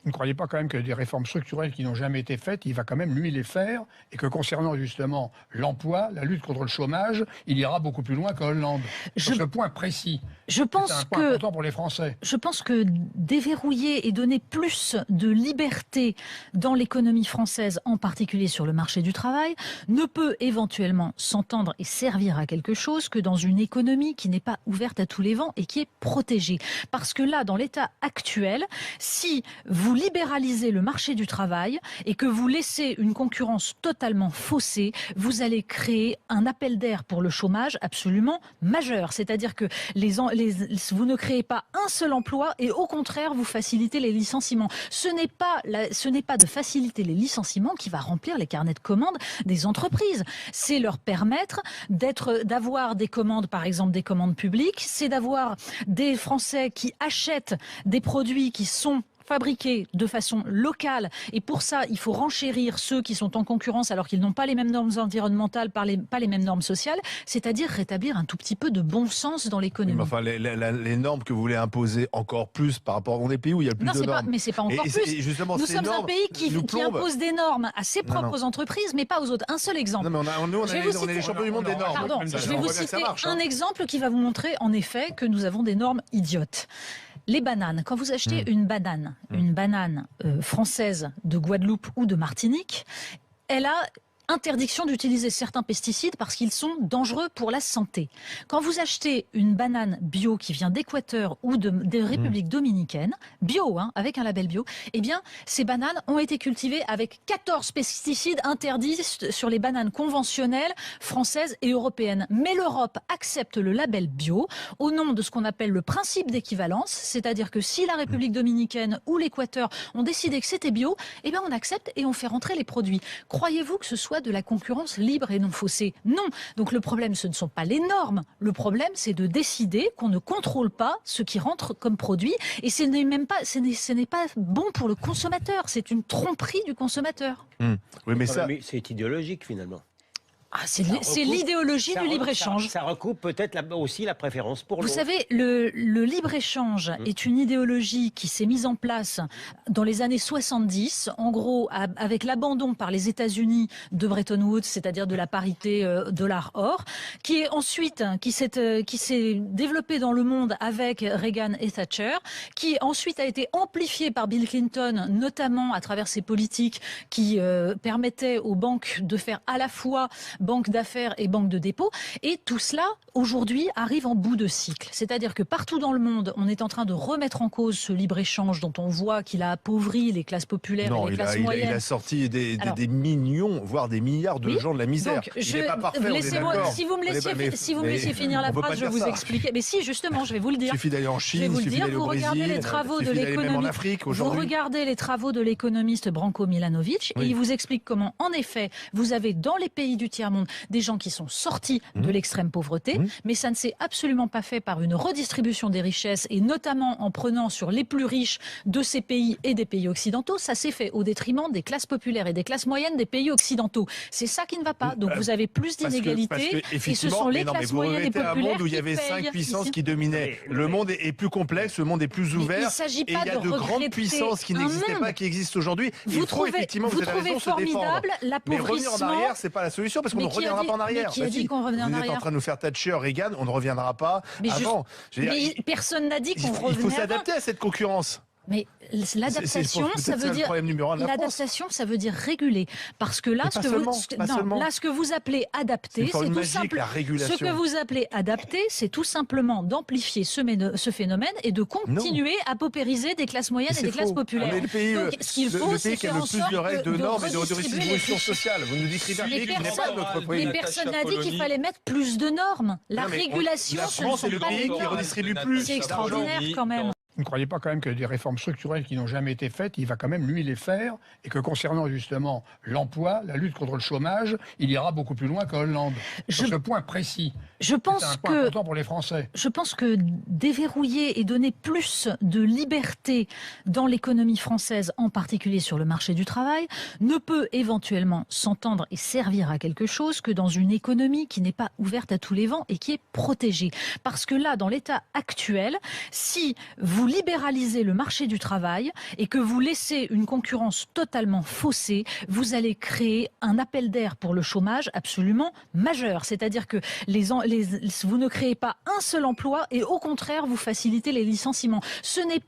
Vous ne croyez pas quand même que des réformes structurelles qui n'ont jamais été faites, il va quand même, lui, les faire, et que concernant justement l'emploi, la lutte contre le chômage, il ira beaucoup plus loin que Hollande. Sur ce point précis, Je c'est un point important pour les Français. Je pense que déverrouiller et donner plus de liberté dans l'économie française, en particulier sur le marché du travail, ne peut éventuellement s'entendre et servir à quelque chose que dans une économie qui n'est pas ouverte à tous les vents et qui est protégée. Parce que là, dans l'état actuel, si vous libéralisez le marché du travail et que vous laissez une concurrence totalement faussée, vous allez créer un appel d'air pour le chômage absolument majeur. C'est-à-dire que vous ne créez pas un seul emploi et au contraire, vous facilitez les licenciements. Ce n'est pas de faciliter les licenciements qui va remplir les carnets de commandes des entreprises. C'est leur permettre d'avoir des commandes, par exemple des commandes publiques, c'est d'avoir des Français qui achètent des produits qui sont fabriqués de façon locale, et pour ça il faut renchérir ceux qui sont en concurrence alors qu'ils n'ont pas les mêmes normes environnementales, pas les mêmes normes sociales, c'est-à-dire rétablir un tout petit peu de bon sens dans l'économie. Mais enfin, les normes que vous voulez imposer encore plus par rapport à des pays où il y a le plus de normes. Mais c'est pas encore plus. Justement, nous sommes un pays qui impose des normes à ses propres entreprises, mais pas aux autres. Un seul exemple. Non, mais on est les champions du monde des normes. Pardon, je vais vous citer un exemple qui va vous montrer en effet que nous avons des normes idiotes. Les bananes. Quand vous achetez une banane française de Guadeloupe ou de Martinique, elle a interdiction d'utiliser certains pesticides parce qu'ils sont dangereux pour la santé. Quand vous achetez une banane bio qui vient d'Équateur ou de République dominicaine, bio, avec un label bio, eh bien, ces bananes ont été cultivées avec 14 pesticides interdits sur les bananes conventionnelles françaises et européennes. Mais l'Europe accepte le label bio au nom de ce qu'on appelle le principe d'équivalence, c'est-à-dire que si la République dominicaine ou l'Équateur ont décidé que c'était bio, eh bien, on accepte et on fait rentrer les produits. Croyez-vous que ce soit de la concurrence libre et non faussée? Non. Donc le problème, ce ne sont pas les normes. Le problème, c'est de décider qu'on ne contrôle pas ce qui rentre comme produit. Et ce n'est pas bon pour le consommateur. C'est une tromperie du consommateur. Oui, mais ça, c'est idéologique finalement. C'est l'idéologie du libre-échange. Ça recoupe peut-être aussi la préférence pour l'autre. Vous savez, le libre-échange est une idéologie qui s'est mise en place dans les années 70, en gros, avec l'abandon par les États-Unis de Bretton Woods, c'est-à-dire de la parité dollar-or, qui s'est développée dans le monde avec Reagan et Thatcher, qui ensuite a été amplifiée par Bill Clinton, notamment à travers ses politiques qui permettaient aux banques de faire à la fois banque d'affaires et banque de dépôt. Et tout cela, aujourd'hui, arrive en bout de cycle. C'est-à-dire que partout dans le monde, on est en train de remettre en cause ce libre-échange dont on voit qu'il a appauvri les classes populaires et les classes moyennes. Il a sorti des millions, voire des milliards de gens de la misère. Donc, si vous me laissiez finir la phrase, je vais vous expliquer. Mais si, justement, je vais vous le dire. Il suffit d'aller en Chine, il suffit d'aller au Brésil, vous regardez les travaux de l'économiste Branko Milanovic et il vous explique comment, en effet, vous avez dans les pays du tiers-monde des gens qui sont sortis de l'extrême pauvreté, mais ça ne s'est absolument pas fait par une redistribution des richesses et notamment en prenant sur les plus riches de ces pays et des pays occidentaux. Ça s'est fait au détriment des classes populaires et des classes moyennes des pays occidentaux. C'est ça qui ne va pas. Donc vous avez plus d'inégalités et ce sont les classes moyennes et populaires qui payent. Un monde où il y avait 5 puissances qui dominaient. Le monde est plus complexe, le monde est plus ouvert. Et il y a de grandes puissances qui n'existaient pas, qui existent aujourd'hui. Vous trouvez formidable l'appauvrissement. Mais revenir en arrière, c'est pas la solution parce qu'on ne reviendra pas en arrière. Qui a dit qu'on revenait en arrière? Vous êtes en train de nous faire Thatcher, Reagan, on ne reviendra pas avant. Mais personne n'a dit qu'on revenait. Il faut s'adapter à cette concurrence. Mais l'adaptation, ça veut dire réguler. Parce que là, ce que vous appelez adapter, c'est tout simplement d'amplifier ce phénomène et de continuer à paupériser des classes moyennes et des classes populaires. On est le pays, Donc, ce qu'il faut, c'est qui a le plus de règles, de normes et de redistribution sociale. Vous nous décrivez un pays qui n'est pas notre pays. Mais personne n'a dit qu'il fallait mettre plus de normes. La régulation, la France est le pays qui redistribue plus. C'est extraordinaire quand même. Vous ne croyez pas quand même que des réformes structurelles qui n'ont jamais été faites, il va quand même, lui, les faire, et que concernant justement l'emploi, la lutte contre le chômage, il ira beaucoup plus loin que Hollande. Sur ce point précis, c'est un point important pour les Français. Je pense que déverrouiller et donner plus de liberté dans l'économie française, en particulier sur le marché du travail, ne peut éventuellement s'entendre et servir à quelque chose que dans une économie qui n'est pas ouverte à tous les vents et qui est protégée. Parce que là, dans l'état actuel, si vous libéralisez le marché du travail et que vous laissez une concurrence totalement faussée, vous allez créer un appel d'air pour le chômage absolument majeur. C'est-à-dire que vous ne créez pas un seul emploi et au contraire, vous facilitez les licenciements. Ce n'est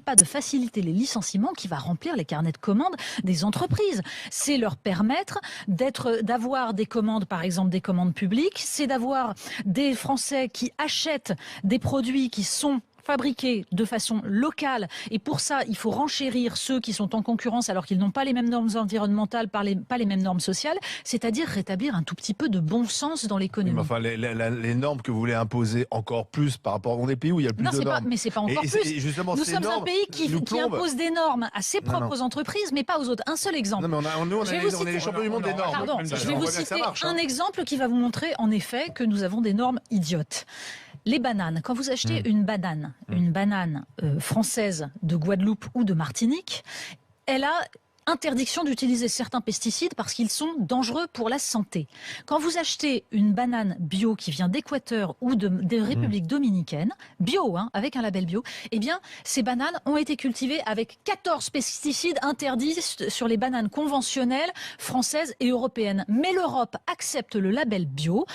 pas de faciliter les licenciements qui va remplir les carnets de commandes des entreprises. C'est leur permettre d'avoir des commandes, par exemple des commandes publiques, c'est d'avoir des Français qui achètent des produits qui sont fabriqués de façon locale. Et pour ça, il faut renchérir ceux qui sont en concurrence alors qu'ils n'ont pas les mêmes normes environnementales, pas les mêmes normes sociales, c'est-à-dire rétablir un tout petit peu de bon sens dans l'économie. Mais enfin, les normes que vous voulez imposer encore plus par rapport aux pays où il y a le plus de normes. Mais c'est pas encore plus. Nous sommes un pays qui impose des normes à ses propres entreprises, mais pas aux autres. Un seul exemple. Non, mais on est les champions du monde des normes. Pardon, je vais vous citer un exemple qui va vous montrer en effet que nous avons des normes idiotes. Les bananes, quand vous achetez une banane française de Guadeloupe ou de Martinique, elle a interdiction d'utiliser certains pesticides parce qu'ils sont dangereux pour la santé. Quand vous achetez une banane bio qui vient d'Équateur ou de République dominicaine, bio, avec un label bio, eh bien, ces bananes ont été cultivées avec 14 pesticides interdits sur les bananes conventionnelles françaises et européennes. Mais l'Europe accepte le label bio.